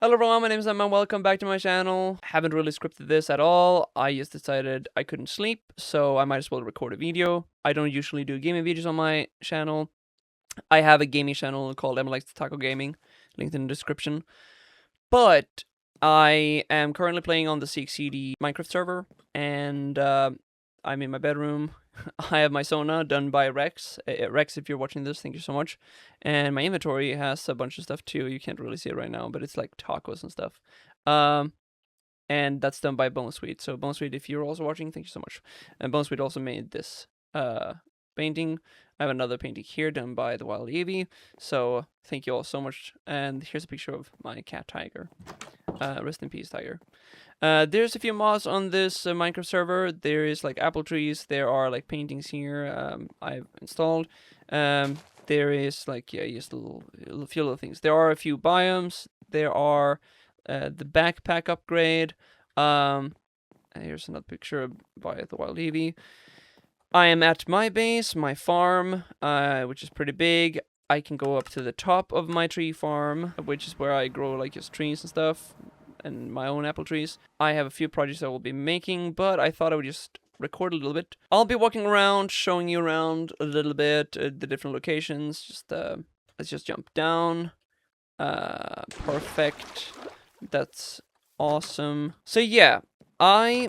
Hello everyone, my name is Emma, welcome back to my channel. Haven't really scripted this at all. I just decided I couldn't sleep, so I might as well record a video. I don't usually do gaming videos on my channel. I have a gaming channel called Emma Likes to Taco Gaming, linked in the description. But I am currently playing on the CXCD Minecraft server, and I'm in my bedroom. I have my Sona done by Rex. Rex, if you're watching this, thank you so much. And my inventory has a bunch of stuff too. You can't really see it right now, but it's like tacos and stuff. And that's done by Bone Sweet. So Bone Sweet, if you're also watching, thank you so much. And Bone Sweet also made this painting. I have another painting here done by the Wild Eevee. So thank you all so much. And here's a picture of my cat Tiger. Rest in peace, Tiger. There's a few mods on this Minecraft server. There is like apple trees. There are like paintings here. I've installed. There is like just a few little things. There are a few biomes. There are the backpack upgrade. And here's another picture by the Wild Eevee. I am at my base, my farm, which is pretty big. I can go up to the top of my tree farm, which is where I grow like just trees and stuff, and my own apple trees. I have a few projects I will be making, but I thought I would just record a little bit. I'll be walking around, showing you around a little bit, the different locations. Just let's just jump down. Perfect. That's awesome. So yeah, I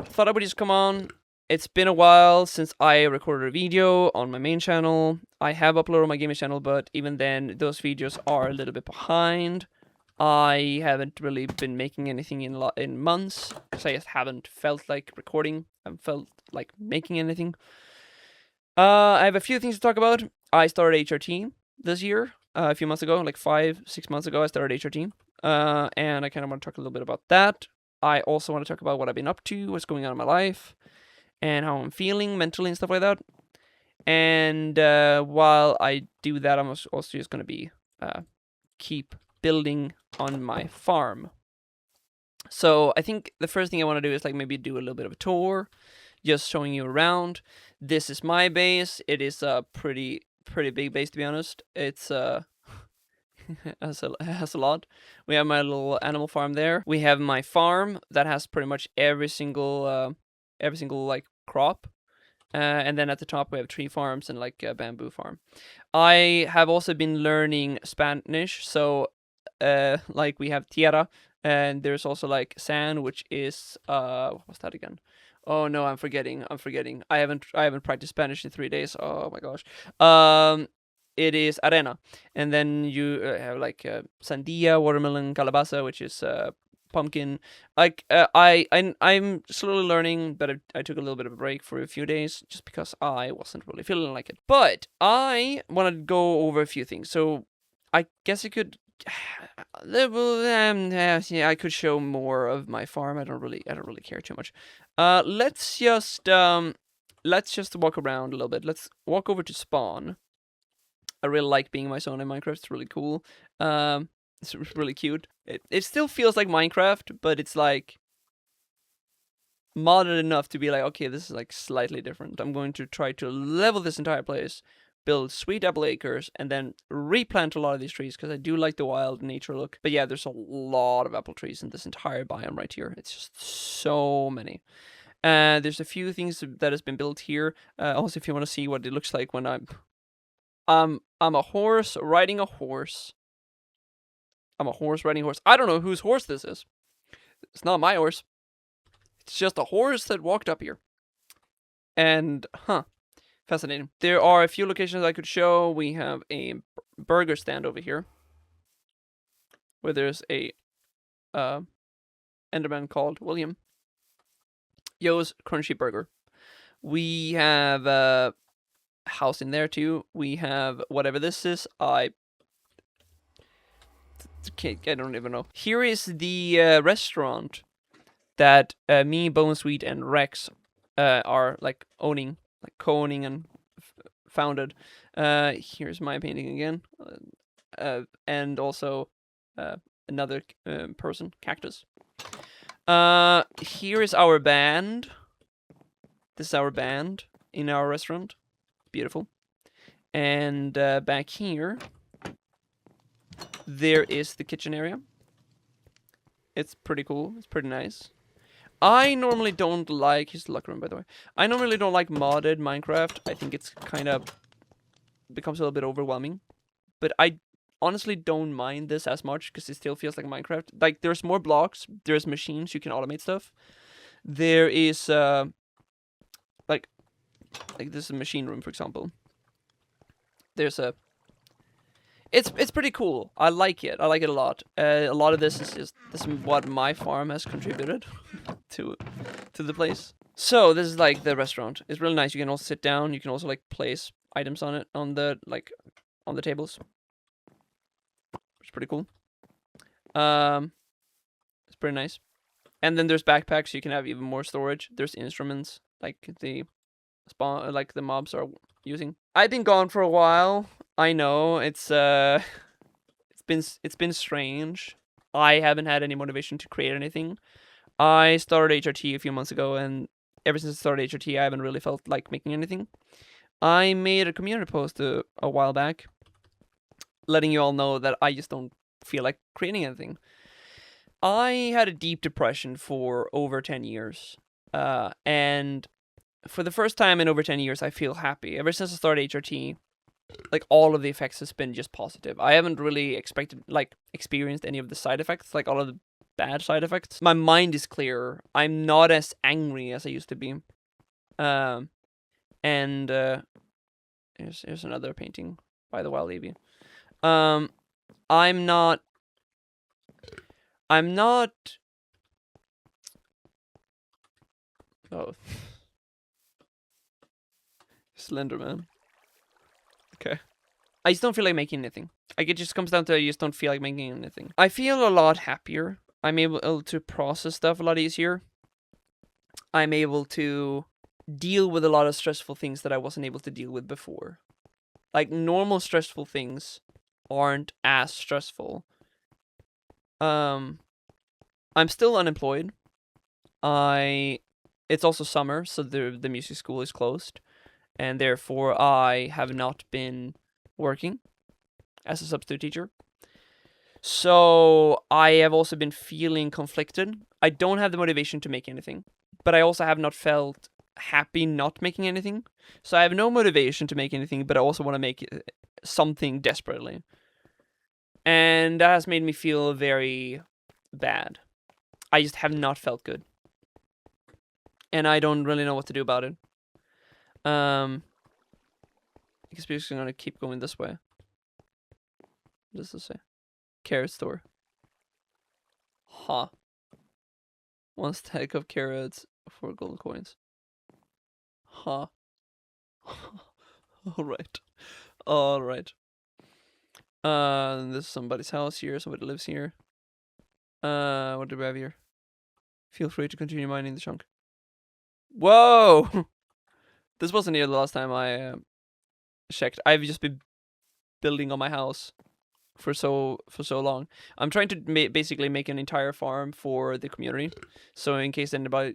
thought I would just come on. It's been a while since I recorded a video on my main channel. I have uploaded on my gaming channel, but even then, those videos are a little bit behind. I haven't really been making anything in months, because I just haven't felt like recording. I haven't felt like making anything. I have a few things to talk about. I started HRT this year, a few months ago, like 5-6 months ago, I started HRT. And I kind of want to talk a little bit about that. I also want to talk about what I've been up to, what's going on in my life, and how I'm feeling mentally and stuff like that. And while I do that, I'm also just going to be keep building on my farm. So I think the first thing I want to do is like maybe do a little bit of a tour, just showing you around. This is my base. It is a pretty big base, to be honest. It's has a lot. We have my little animal farm there. We have my farm that has pretty much every single like crop. And then at the top we have tree farms and like a bamboo farm. I have also been learning Spanish, so like we have tierra, and there's also like sand, which is what was that again? Oh no, I'm forgetting. I haven't practiced Spanish in 3 days. Oh my gosh. It is arena, and then you have like sandia, watermelon, calabaza, which is pumpkin. Like I'm slowly learning, but I took a little bit of a break for a few days just because I wasn't really feeling like it. But I want to go over a few things. So I guess I could. Yeah, I could show more of my farm. I don't really care too much. Let's just walk around a little bit. Let's walk over to spawn. I really like being my zone in Minecraft. It's really cool. It's really cute. It still feels like Minecraft, but it's like modded enough to be like, okay, this is like slightly different. I'm going to try to level this entire place, build sweet apple acres, and then replant a lot of these trees because I do like the wild nature look. But yeah, there's a lot of apple trees in this entire biome right here. It's just so many. There's a few things that has been built here. Also, if you want to see what it looks like when I'm a horse riding a horse. I'm a horse riding a horse. I don't know whose horse this is. It's not my horse. It's just a horse that walked up here. And, fascinating. There are a few locations I could show. We have a burger stand over here, where there's a Enderman called William. Yo's Crunchy Burger. We have a house in there too. We have whatever this is. I don't even know. Here is the restaurant that me, Bone Sweet, and Rex are like owning, like co-owning and founded. Here's my painting again, and also another person, Cactus. Here is our band. This is our band in our restaurant. Beautiful. And back here, there is the kitchen area. It's pretty cool. It's pretty nice. I normally don't like... Here's the locker room, by the way. I normally don't like modded Minecraft. I think it's kind of... becomes a little bit overwhelming. But I honestly don't mind this as much, because it still feels like Minecraft. Like, there's more blocks. There's machines. You can automate stuff. There is, like this is a machine room, for example. There's a... It's pretty cool. I like it. I like it a lot. A lot of this is what my farm has contributed to the place. So this is like the restaurant. It's really nice. You can also sit down. You can also like place items on it on the tables. It's pretty cool. It's pretty nice. And then there's backpacks. So you can have even more storage. There's instruments like the mobs are using. I've been gone for a while. I know it's been strange. I haven't had any motivation to create anything. I started HRT a few months ago, and ever since I started HRT, I haven't really felt like making anything. I made a community post a while back, letting you all know that I just don't feel like creating anything. I had a deep depression for over 10 years, and for the first time in over 10 years, I feel happy. Ever since I started HRT, like all of the effects has been just positive. I haven't really experienced any of the side effects, like all of the bad side effects. My mind is clearer. I'm not as angry as I used to be. And here's another painting by the Wild Levy. I'm not oh. Slenderman. Okay. I just don't feel like making anything. Like, it just comes down to I just don't feel like making anything. I feel a lot happier. I'm able to process stuff a lot easier. I'm able to deal with a lot of stressful things that I wasn't able to deal with before. Like, normal stressful things aren't as stressful. I'm still unemployed. It's also summer, so the music school is closed. And therefore, I have not been working as a substitute teacher. So, I have also been feeling conflicted. I don't have the motivation to make anything. But I also have not felt happy not making anything. So, I have no motivation to make anything, but I also want to make something desperately. And that has made me feel very bad. I just have not felt good. And I don't really know what to do about it. I guess we're just gonna keep going this way. What does this say? Carrot store. Huh. 1 stack of carrots, 4 gold coins. Huh. Alright. Alright. This is somebody's house here. Somebody lives here. What do we have here? Feel free to continue mining the chunk. Whoa! This wasn't here the last time I checked. I've just been building on my house for so long. I'm trying to basically make an entire farm for the community, so in case anybody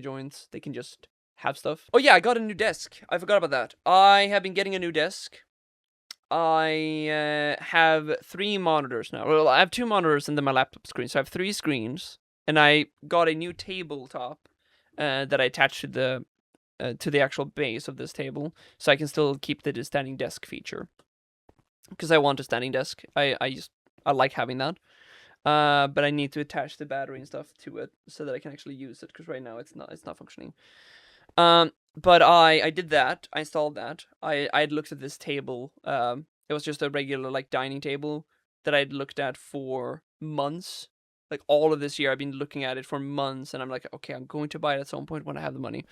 joins, they can just have stuff. Oh yeah, I got a new desk. I forgot about that. I have been getting a new desk. I have 3 monitors now. Well, I have 2 monitors and then my laptop screen, so I have 3 screens. And I got a new tabletop that I attached to the actual base of this table, so I can still keep the standing desk feature. Because I want a standing desk. I like having that. But I need to attach the battery and stuff to it so that I can actually use it, because right now it's not functioning. But I did that. I installed that. I had looked at this table. It was just a regular like dining table that I'd looked at for months. Like all of this year, I've been looking at it for months, and I'm like, okay, I'm going to buy it at some point when I have the money.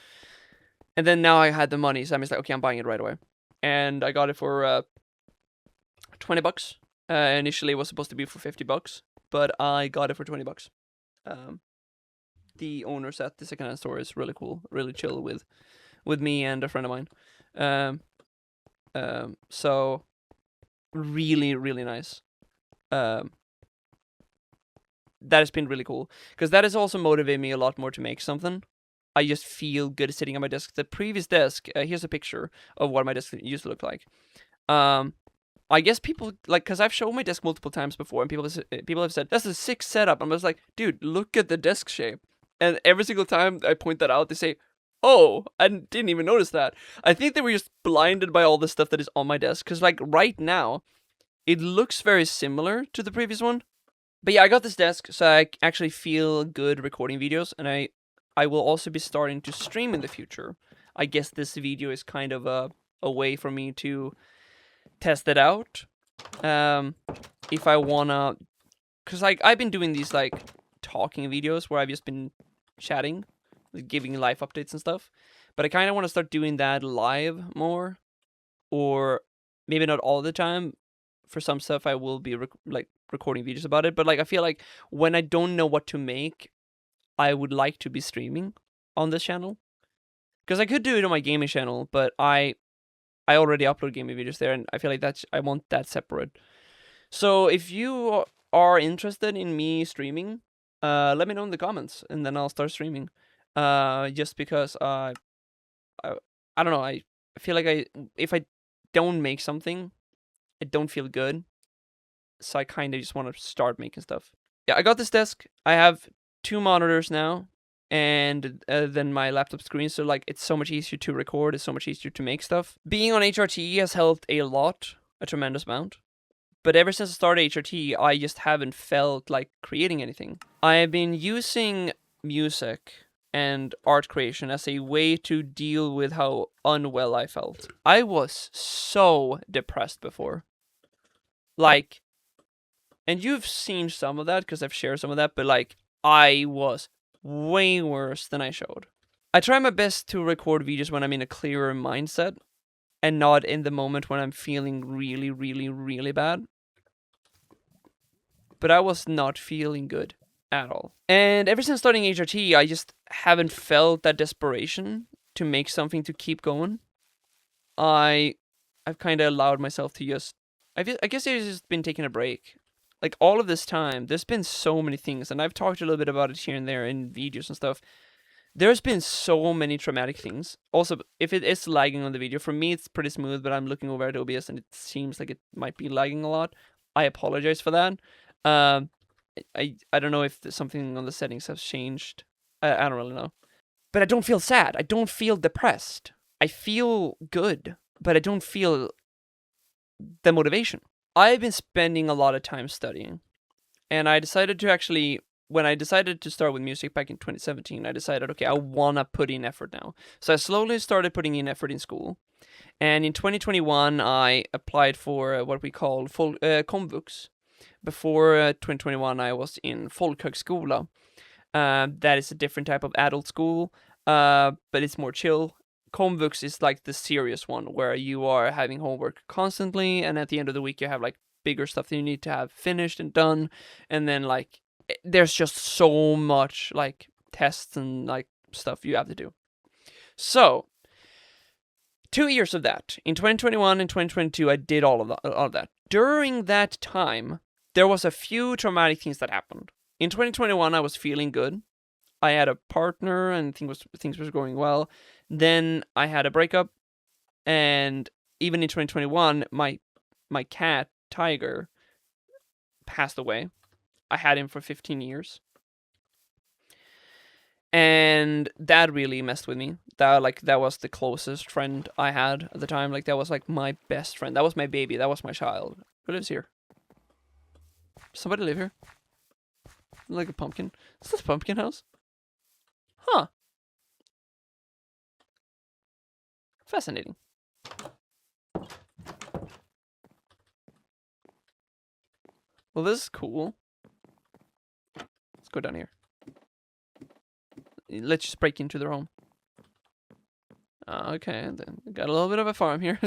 And then now I had the money, so I'm just like, okay, I'm buying it right away. And I got it for $20. Initially, it was supposed to be for $50, but I got it for $20. The owners at the secondhand store is really cool, really chill with me and a friend of mine. So really, really nice. That has been really cool, because that has also motivated me a lot more to make something. I just feel good sitting on my desk. The previous desk, here's a picture of what my desk used to look like. I guess people, like, because I've shown my desk multiple times before, and people have said, that's a sick setup. I'm just like, dude, look at the desk shape. And every single time I point that out, they say, oh, I didn't even notice that. I think they were just blinded by all the stuff that is on my desk, because, like, right now, it looks very similar to the previous one. But yeah, I got this desk, so I actually feel good recording videos, and I will also be starting to stream in the future. I guess this video is kind of a way for me to test it out. If I wanna, cause like I've been doing these like talking videos where I've just been chatting, like, giving life updates and stuff. But I kind of want to start doing that live more, or maybe not all the time. For some stuff, I will be recording videos about it. But like I feel like when I don't know what to make, I would like to be streaming on this channel. Because I could do it on my gaming channel, but I already upload gaming videos there, and I feel like I want that separate. So if you are interested in me streaming, let me know in the comments, and then I'll start streaming. Just because I don't know, I feel like if I don't make something, I don't feel good. So I kind of just want to start making stuff. Yeah, I got this desk. I have 2 monitors now, and then my laptop screen, so like it's so much easier to record, it's so much easier to make stuff. Being on HRT has helped a lot, a tremendous amount. But ever since I started HRT, I just haven't felt like creating anything. I have been using music and art creation as a way to deal with how unwell I felt. I was so depressed before. Like, and you've seen some of that because I've shared some of that, but like, I was way worse than I showed. I try my best to record videos when I'm in a clearer mindset and not in the moment when I'm feeling really, really, really bad. But I was not feeling good at all. And ever since starting HRT, I just haven't felt that desperation to make something to keep going. I've kind of allowed myself to just, I guess I've just been taking a break. Like, all of this time, there's been so many things, and I've talked a little bit about it here and there in videos and stuff. There's been so many traumatic things. Also, if it is lagging on the video, for me it's pretty smooth, but I'm looking over at OBS and it seems like it might be lagging a lot. I apologize for that. I don't know if something on the settings has changed. I don't really know. But I don't feel sad. I don't feel depressed. I feel good, but I don't feel the motivation. I've been spending a lot of time studying, and I decided to actually, when I decided to start with music back in 2017, I decided, okay, I want to put in effort now. So I slowly started putting in effort in school. And in 2021, I applied for what we call Komvux. Before 2021, I was in Folkhögskola. That is a different type of adult school, but it's more chill. Komvux is like the serious one, where you are having homework constantly, and at the end of the week you have like bigger stuff that you need to have finished and done, and then like there's just so much like tests and like stuff you have to do. So 2 years of that. In 2021 and 2022, I did all of that. During that time, there was a few traumatic things that happened. In 2021, I was feeling good. I had a partner and things was going well. Then I had a breakup, and even in 2021, my cat Tiger passed away. I had him for 15 years. And that really messed with me. That was the closest friend I had at the time. Like, that was like my best friend. That was my baby. That was my child. Who lives here? Somebody live here? Like a pumpkin. Is this a pumpkin house? Huh. Fascinating. Well, this is cool. Let's go down here. Let's just break into their home. Okay, then got a little bit of a farm here.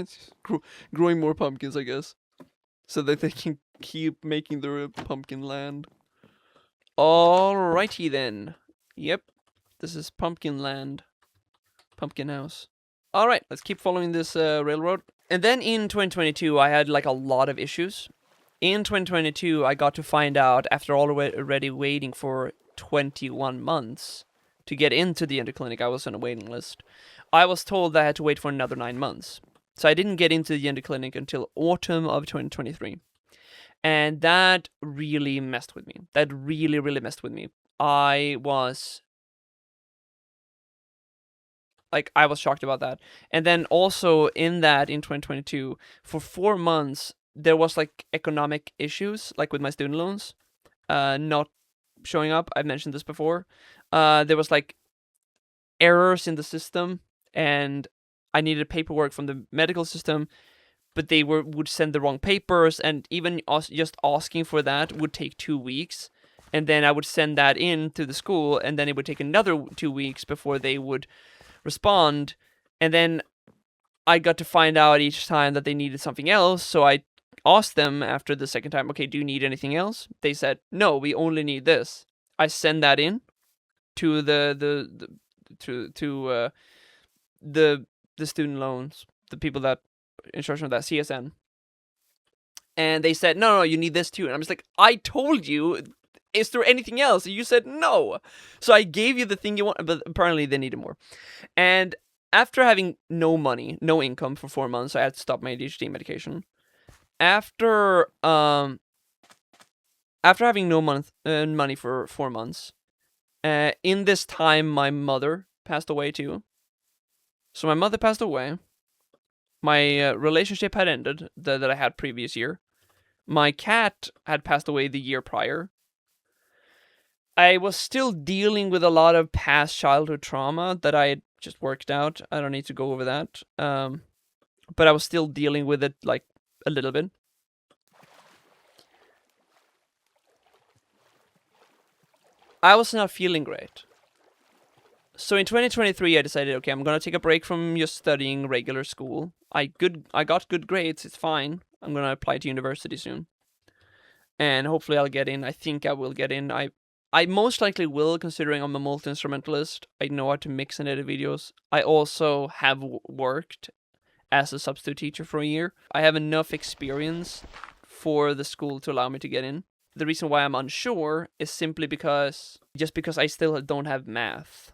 Growing more pumpkins, I guess, so that they can keep making their pumpkin land. Alrighty then. Yep, this is pumpkin land. Pumpkin house. Alright, let's keep following this railroad. And then in 2022, I had like a lot of issues. In 2022, I got to find out, after already waiting for 21 months to get into the Endo Clinic, I was on a waiting list. I was told that I had to wait for another 9 months. So I didn't get into the gender clinic until autumn of 2023. And that really messed with me. That really, really messed with me. I was shocked about that. And then also in 2022, for 4 months, there was like economic issues, like with my student loans, not showing up. I've mentioned this before. There was like errors in the system, and I needed paperwork from the medical system, but they would send the wrong papers, and even just asking for that would take 2 weeks. And then I would send that in to the school, and then it would take another 2 weeks before they would respond. And then I got to find out each time that they needed something else, so I asked them after the second time, okay, do you need anything else? They said, no, we only need this. I send that in to the student loans, the people that in charge of that, CSN. And they said, no, you need this too. And I'm just like, I told you, is there anything else? And you said no. So I gave you the thing you want, but apparently they needed more. And after having no money, no income for 4 months, I had to stop my ADHD medication. After having no money for 4 months, in this time, my mother passed away too. So my mother passed away. My relationship had ended that I had previous year. My cat had passed away the year prior. I was still dealing with a lot of past childhood trauma that I had just worked out. I don't need to go over that. But I was still dealing with it like a little bit. I was not feeling great. So in 2023, I decided, okay, I'm gonna take a break from just studying regular school. I got good grades. It's fine. I'm gonna apply to university soon, and hopefully I'll get in. I think I will get in. I most likely will, considering I'm a multi-instrumentalist. I know how to mix and edit videos. I also have worked as a substitute teacher for a year. I have enough experience for the school to allow me to get in. The reason why I'm unsure is simply because I still don't have math.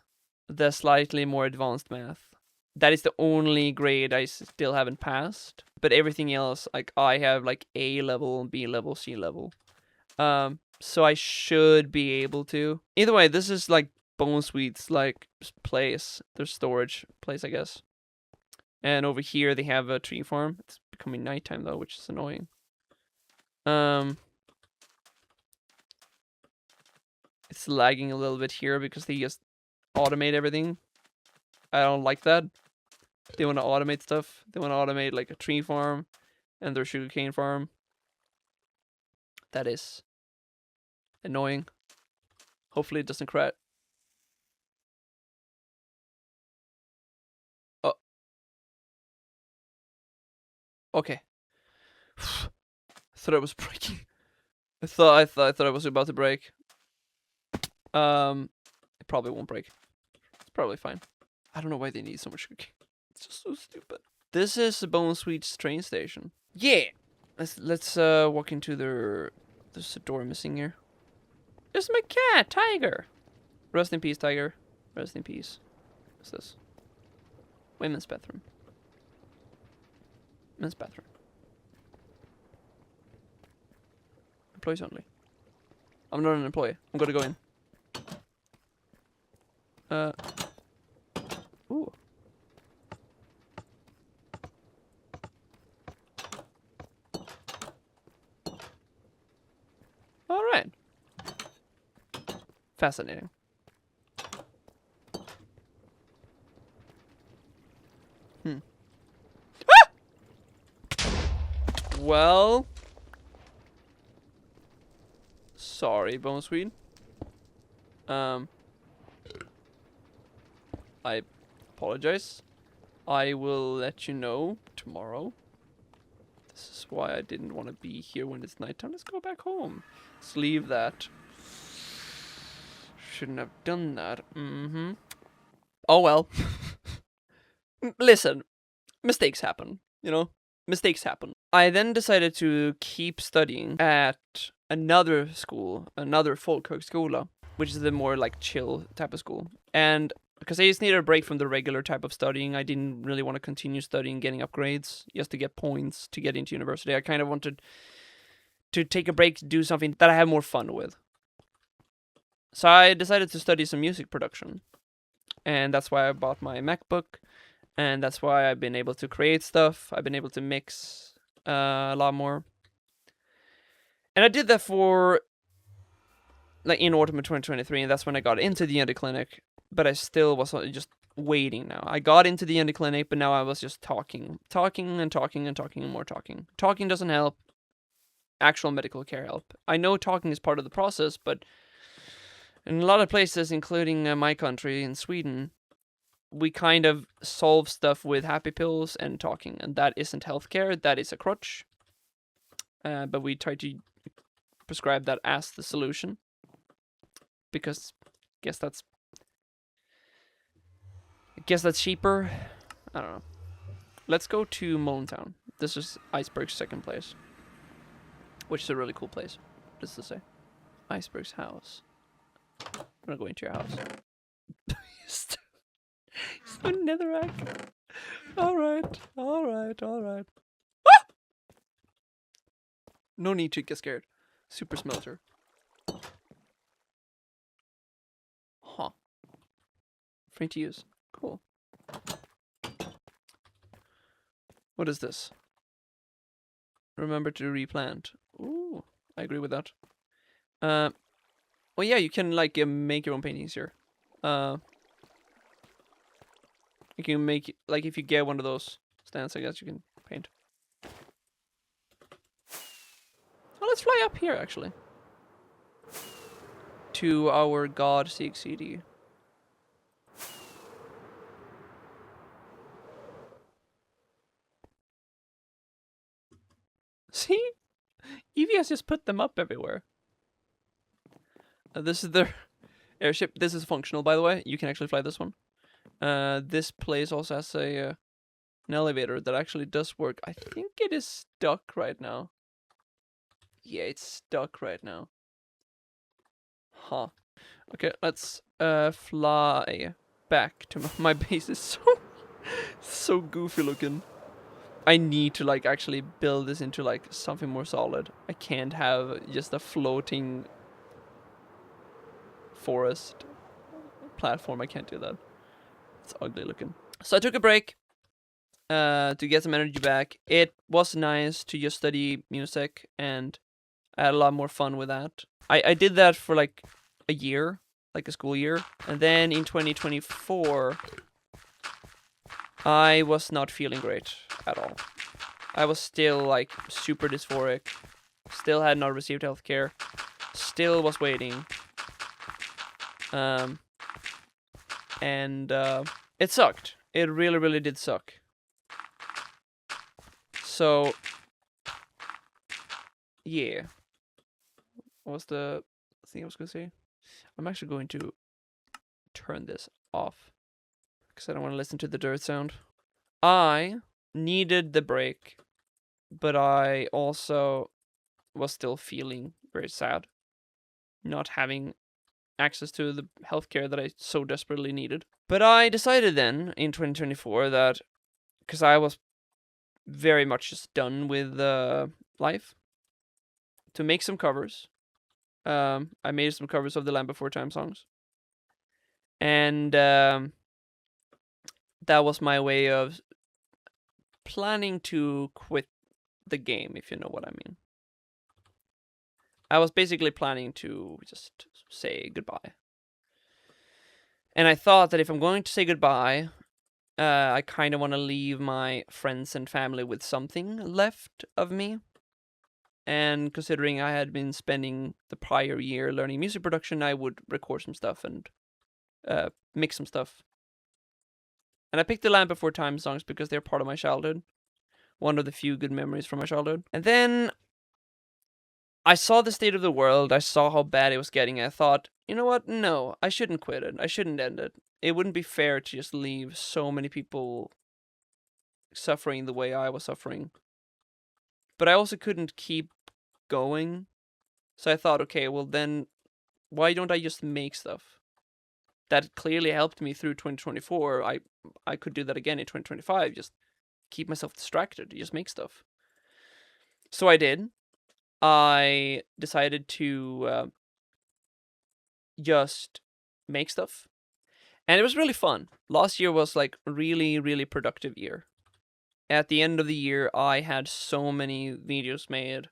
The slightly more advanced math. That is the only grade I still haven't passed. But everything else, like I have like A level, B level, C level. So I should be able to. Either way, this is like Bonesweet's like place, their storage place, I guess. And over here they have a tree farm. It's becoming nighttime though, which is annoying. It's lagging a little bit here because they just automate everything. I don't like that. They want to automate stuff. They want to automate like a tree farm and their sugarcane farm. That is annoying. Hopefully it doesn't crash. Oh. Okay. I thought it was breaking. I thought I was about to break. It probably won't break. It's probably fine. I don't know why they need so much sugarcane. It's just so stupid. This is the Bonesweet's train station. Yeah. Let's walk into their. There's a door missing here. It's my cat, Tiger. Rest in peace, Tiger. Rest in peace. What's this? Women's bathroom. Men's bathroom. Employees only. I'm not an employee. I'm gonna go in. Ooh. All right. Fascinating. Ah! Well. Sorry, Bonesweet. I apologize. I will let you know tomorrow. This is why I didn't want to be here when it's nighttime. Let's go back home. Let's leave that. Shouldn't have done that. Oh well. Listen, mistakes happen, you know? Mistakes happen. I then decided to keep studying at another school, another folkhögskola, which is the more like chill type of school. And because I just needed a break from the regular type of studying. I didn't really want to continue studying, getting upgrades, just to get points to get into university. I kind of wanted to take a break to do something that I have more fun with. So I decided to study some music production. And that's why I bought my MacBook. And that's why I've been able to create stuff. I've been able to mix a lot more. And I did that for, like, in autumn of 2023. And that's when I got into the indie clinic. But I still was just waiting now. I got into the indie clinic, but now I was just talking and more talking. Talking doesn't help. Actual medical care help. I know talking is part of the process, but in a lot of places, including my country in Sweden, we kind of solve stuff with happy pills and talking, and that isn't healthcare. That is a crutch. But we try to prescribe that as the solution, because I guess that's cheaper. I don't know. Let's go to Molentown. This is Iceberg's second place, which is a really cool place. Just to say, Iceberg's house. I'm gonna go into your house. So netherrack. Alright. Ah! No need to get scared. Super smelter. Huh. Free to use. Cool. What is this? Remember to replant. Ooh, I agree with that. Well, yeah, you can like make your own paintings here. You can make, like, if you get one of those stands, I guess you can paint. Oh, let's fly up here actually. To our God CXCD. See? Eevee has just put them up everywhere. This is their airship. This is functional, by the way. You can actually fly this one. This place also has a an elevator that actually does work. I think it is stuck right now. Yeah, it's stuck right now. Huh. Okay, let's fly back to my base. Is so goofy looking. I need to like actually build this into like something more solid. I can't have just a floating forest platform. I can't do that. It's ugly looking. So I took a break to get some energy back. It was nice to just study music, and I had a lot more fun with that. I did that for like a year, like a school year, and then in 2024 I was not feeling great at all. I was still like super dysphoric, still had not received healthcare, still was waiting. And it sucked. It really, really did suck. So, yeah. What was the thing I was going to say? I'm actually going to turn this off, because I don't want to listen to the dirt sound. I needed the break, but I also was still feeling very sad, not having access to the healthcare that I so desperately needed. But I decided then, in 2024, that, because I was very much just done with life, to make some covers. I made some covers of the Land Before Time songs. And that was my way of planning to quit the game, if you know what I mean. I was basically planning to just say goodbye. And I thought that if I'm going to say goodbye, I kind of want to leave my friends and family with something left of me. And considering I had been spending the prior year learning music production, I would record some stuff and mix some stuff. And I picked the Land Before Time songs because they're part of my childhood. One of the few good memories from my childhood. And then I saw the state of the world. I saw how bad it was getting. I thought, you know what? No, I shouldn't quit it. I shouldn't end it. It wouldn't be fair to just leave so many people suffering the way I was suffering. But I also couldn't keep going. So I thought, okay, well then, why don't I just make stuff? that clearly helped me through 2024. I could do that again in 2025. Just keep myself distracted. Just make stuff. So I did. I decided to just make stuff, and it was really fun. Last year was like really, really productive year. At the end of the year, I had so many videos made,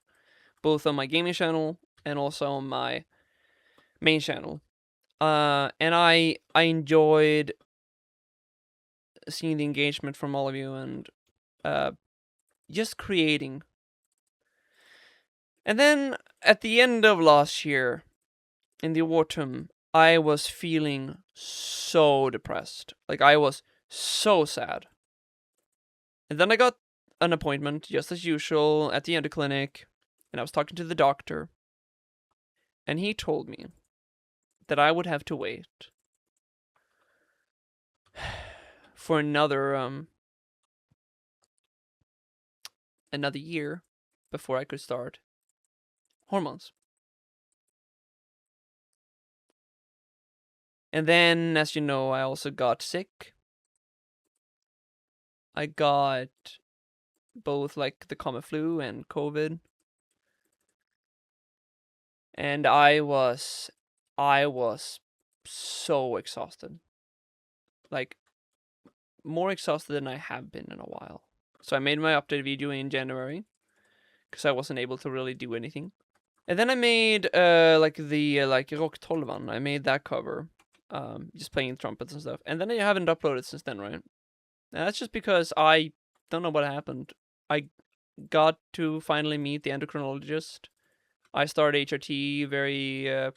both on my gaming channel and also on my main channel. And I enjoyed seeing the engagement from all of you and just creating. And then at the end of last year, in the autumn, I was feeling so depressed. Like, I was so sad. And then I got an appointment, just as usual, at the endo clinic, and I was talking to the doctor, and he told me that I would have to wait for another year before I could start hormones. And then, as you know, I also got sick. I got both like the common flu and COVID. And I was so exhausted. Like, more exhausted than I have been in a while. So I made my update video in January, because I wasn't able to really do anything. And then I made like the Rock Tolvan. I made that cover, just playing trumpets and stuff. And then I haven't uploaded since then, right? And that's just because I don't know what happened. I got to finally meet the endocrinologist. I started HRT very, I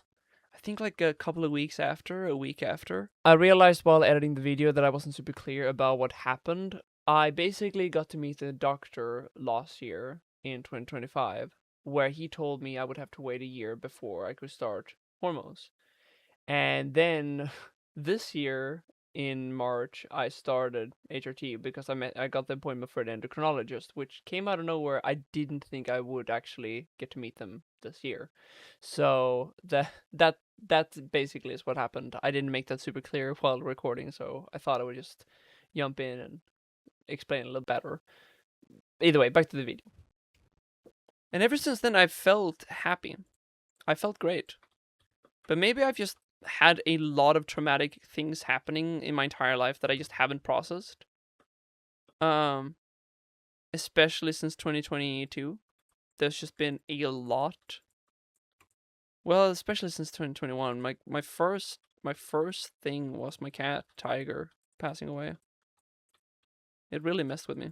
think like a week after. I realized while editing the video that I wasn't super clear about what happened. I basically got to meet the doctor last year in 2025, where he told me I would have to wait a year before I could start hormones. And then this year in March, I started HRT because I got the appointment for the endocrinologist, which came out of nowhere. I didn't think I would actually get to meet them this year. So that basically is what happened. I didn't make that super clear while recording, so I thought I would just jump in and explain a little better. Either way, back to the video. And ever since then, I've felt happy. I felt great. But maybe I've just had a lot of traumatic things happening in my entire life that I just haven't processed. Especially since 2022. There's just been a lot. Well, especially since 2021. My first thing was my cat, Tiger, passing away. It really messed with me.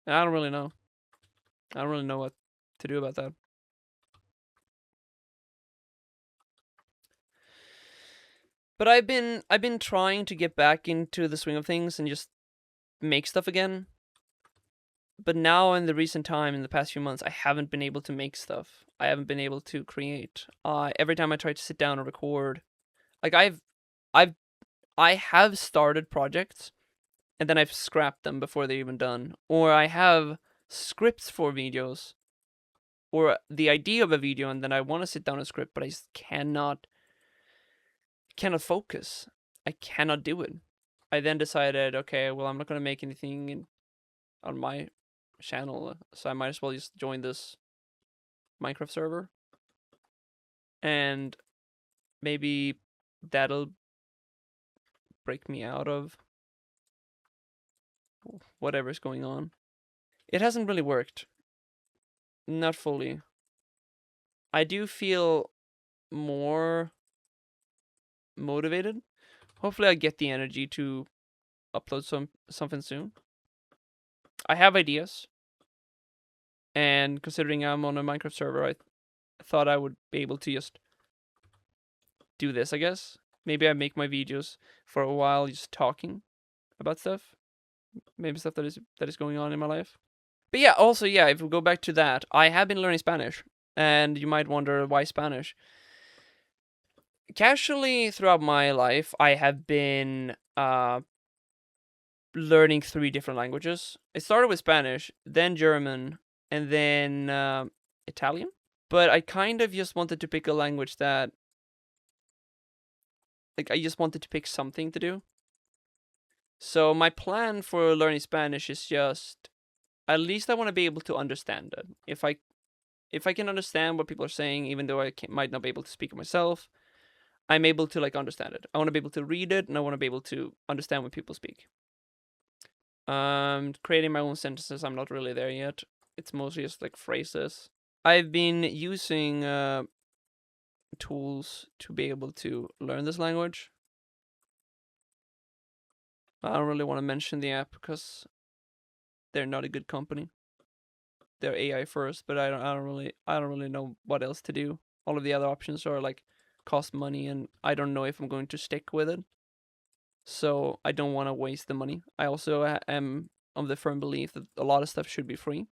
And I don't really know. I don't really know what to do about that. But I've been trying to get back into the swing of things and just make stuff again. But now in the recent time, in the past few months, I haven't been able to make stuff. I haven't been able to create. Every time I try to sit down and record, like I have started projects, and then I've scrapped them before they're even done. Or I have scripts for videos, or the idea of a video, and then I want to sit down and script, but I just cannot focus. I cannot do it. I then decided, okay, well, I'm not going to make anything on my channel, so I might as well just join this Minecraft server. And maybe that'll break me out of whatever's going on. It hasn't really worked. Not fully. I do feel more motivated. Hopefully I get the energy to upload something soon. I have ideas. And considering I'm on a Minecraft server, I thought I would be able to just do this, I guess. Maybe I make my videos for a while just talking about stuff. Maybe stuff that is going on in my life. But yeah, also, yeah, if we go back to that, I have been learning Spanish. And you might wonder, why Spanish? Casually throughout my life, I have been learning 3 different languages. It started with Spanish, then German, and then Italian. But I kind of just wanted to pick a language that like I just wanted to pick something to do. So my plan for learning Spanish is just, at least I want to be able to understand it. If I can understand what people are saying, even though might not be able to speak it myself, I'm able to like understand it. I want to be able to read it, and I want to be able to understand when people speak. Creating my own sentences, I'm not really there yet. It's mostly just like phrases. I've been using tools to be able to learn this language. I don't really want to mention the app because they're not a good company. They're AI first, but I don't really know what else to do. All of the other options are like cost money, and I don't know if I'm going to stick with it. So I don't want to waste the money. I also am of the firm belief that a lot of stuff should be free,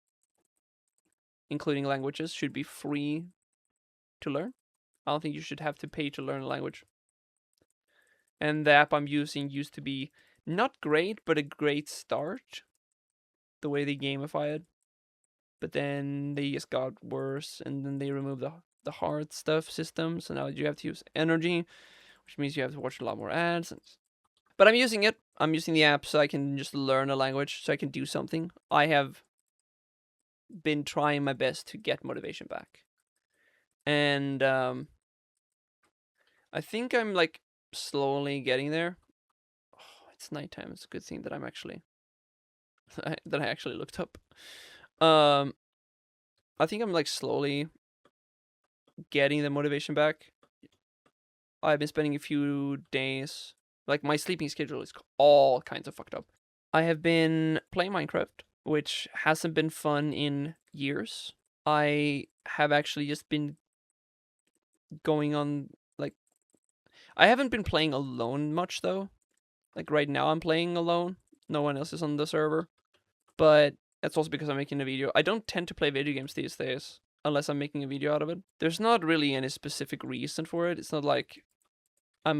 including languages should be free to learn. I don't think you should have to pay to learn a language. And the app I'm using used to be not great, but a great start. The way they gamify it. But then they just got worse, and then they removed the hard stuff system, so now you have to use energy, which means you have to watch a lot more ads. But I'm using it. I'm using the app so I can just learn a language, so I can do something. I have been trying my best to get motivation back. And I think I'm like slowly getting there. Oh, it's nighttime. It's a good thing that I'm actually that I actually looked up. I think I'm like slowly getting the motivation back. I've been spending a few days, like my sleeping schedule is all kinds of fucked up. I have been playing Minecraft, which hasn't been fun in years. I have actually just been going on, like, I haven't been playing alone much though. Like right now I'm playing alone. No one else is on the server. But that's also because I'm making a video. I don't tend to play video games these days unless I'm making a video out of it. There's not really any specific reason for it. It's not like I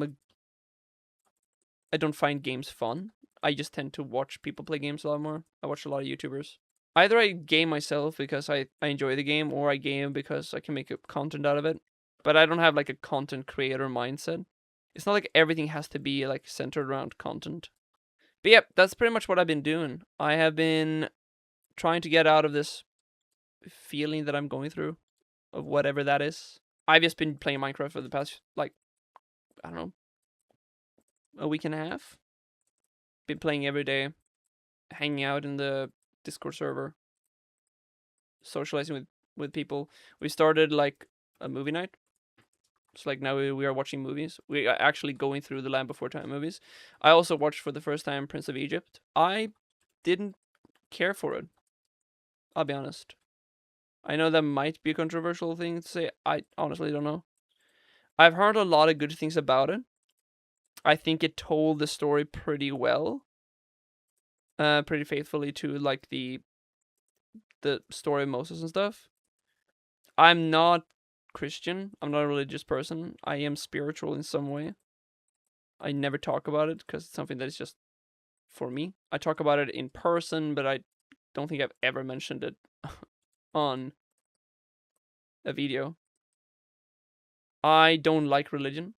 don't find games fun. I just tend to watch people play games a lot more. I watch a lot of YouTubers. Either I game myself because I enjoy the game, or I game because I can make content out of it. But I don't have like a content creator mindset. It's not like everything has to be like centered around content. But yeah, that's pretty much what I've been doing. I have been trying to get out of this feeling that I'm going through, of whatever that is. I've just been playing Minecraft for the past, like, I don't know, a week and a half. Been playing every day, hanging out in the Discord server, socializing with people. We started like a movie night. So like now we are watching movies. We are actually going through the Land Before Time movies. I also watched for the first time Prince of Egypt. I didn't care for it. I'll be honest. I know that might be a controversial thing to say. I honestly don't know. I've heard a lot of good things about it. I think it told the story pretty well. Pretty faithfully to like the story of Moses and stuff. I'm not Christian. I'm not a religious person. I am spiritual in some way. I never talk about it because it's something that is just for me. I talk about it in person, but I don't think I've ever mentioned it on a video. I don't like religion.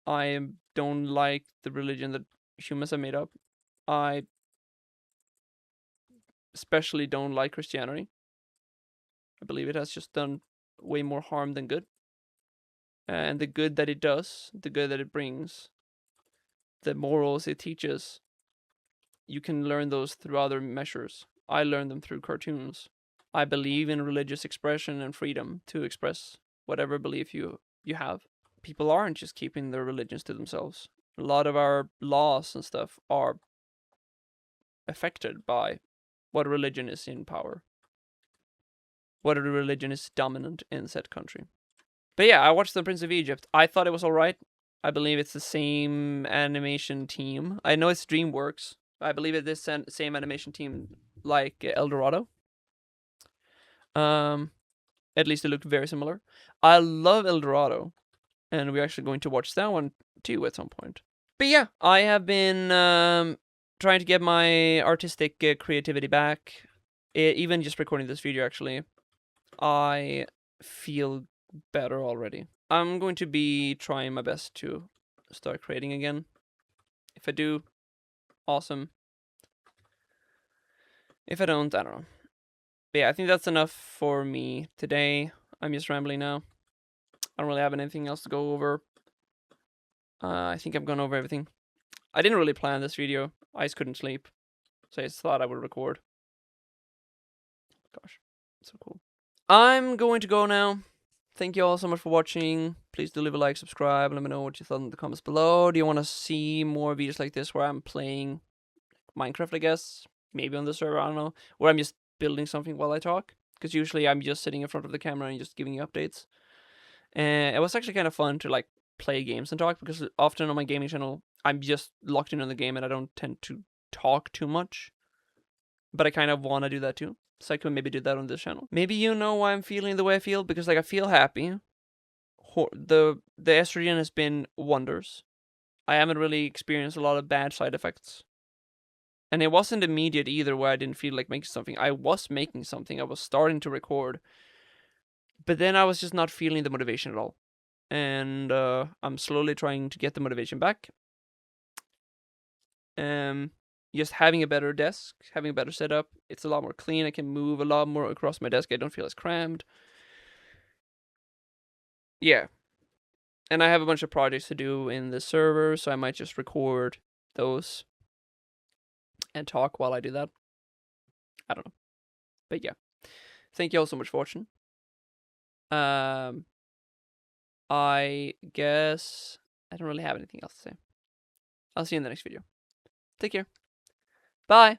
I don't like the religion that humans have made up. I especially don't like Christianity. I believe it has just done way more harm than good. And the good that it does, the good that it brings, the morals it teaches, you can learn those through other measures. I learned them through cartoons. I believe in religious expression and freedom to express whatever belief you have. People aren't just keeping their religions to themselves. A lot of our laws and stuff are affected by what religion is in power, what religion is dominant in said country. But yeah, I watched The Prince of Egypt. I thought it was alright. I believe it's the same animation team. I know it's DreamWorks. I believe it's the same animation team like El Dorado. At least it looked very similar. I love El Dorado, and we're actually going to watch that one too at some point. But yeah, I have been trying to get my artistic creativity back. Even just recording this video, actually, I feel better already. I'm going to be trying my best to start creating again. If I do, awesome. If I don't, I don't know. But yeah, I think that's enough for me today. I'm just rambling now. I don't really have anything else to go over. I think I've gone over everything. I didn't really plan this video. I just couldn't sleep. So I just thought I would record. Gosh, so cool. I'm going to go now. Thank you all so much for watching. Please do leave a like, subscribe, let me know what you thought in the comments below. Do you want to see more videos like this where I'm playing Minecraft, I guess? Maybe on the server, I don't know. Where I'm just building something while I talk. Because usually I'm just sitting in front of the camera and just giving you updates. And it was actually kind of fun to like play games and talk, because often on my gaming channel, I'm just locked in on the game and I don't tend to talk too much. But I kind of want to do that too. So I could maybe do that on this channel. Maybe you know why I'm feeling the way I feel, because like I feel happy. The estrogen has been wonders. I haven't really experienced a lot of bad side effects. And it wasn't immediate either, where I didn't feel like making something. I was making something. I was starting to record. But then I was just not feeling the motivation at all. And I'm slowly trying to get the motivation back. Just having a better desk, having a better setup. It's a lot more clean. I can move a lot more across my desk. I don't feel as crammed. Yeah. And I have a bunch of projects to do in the server, so I might just record those and talk while I do that. I don't know. But yeah. Thank you all so much for watching. I guess I don't really have anything else to say. I'll see you in the next video. Take care. Bye.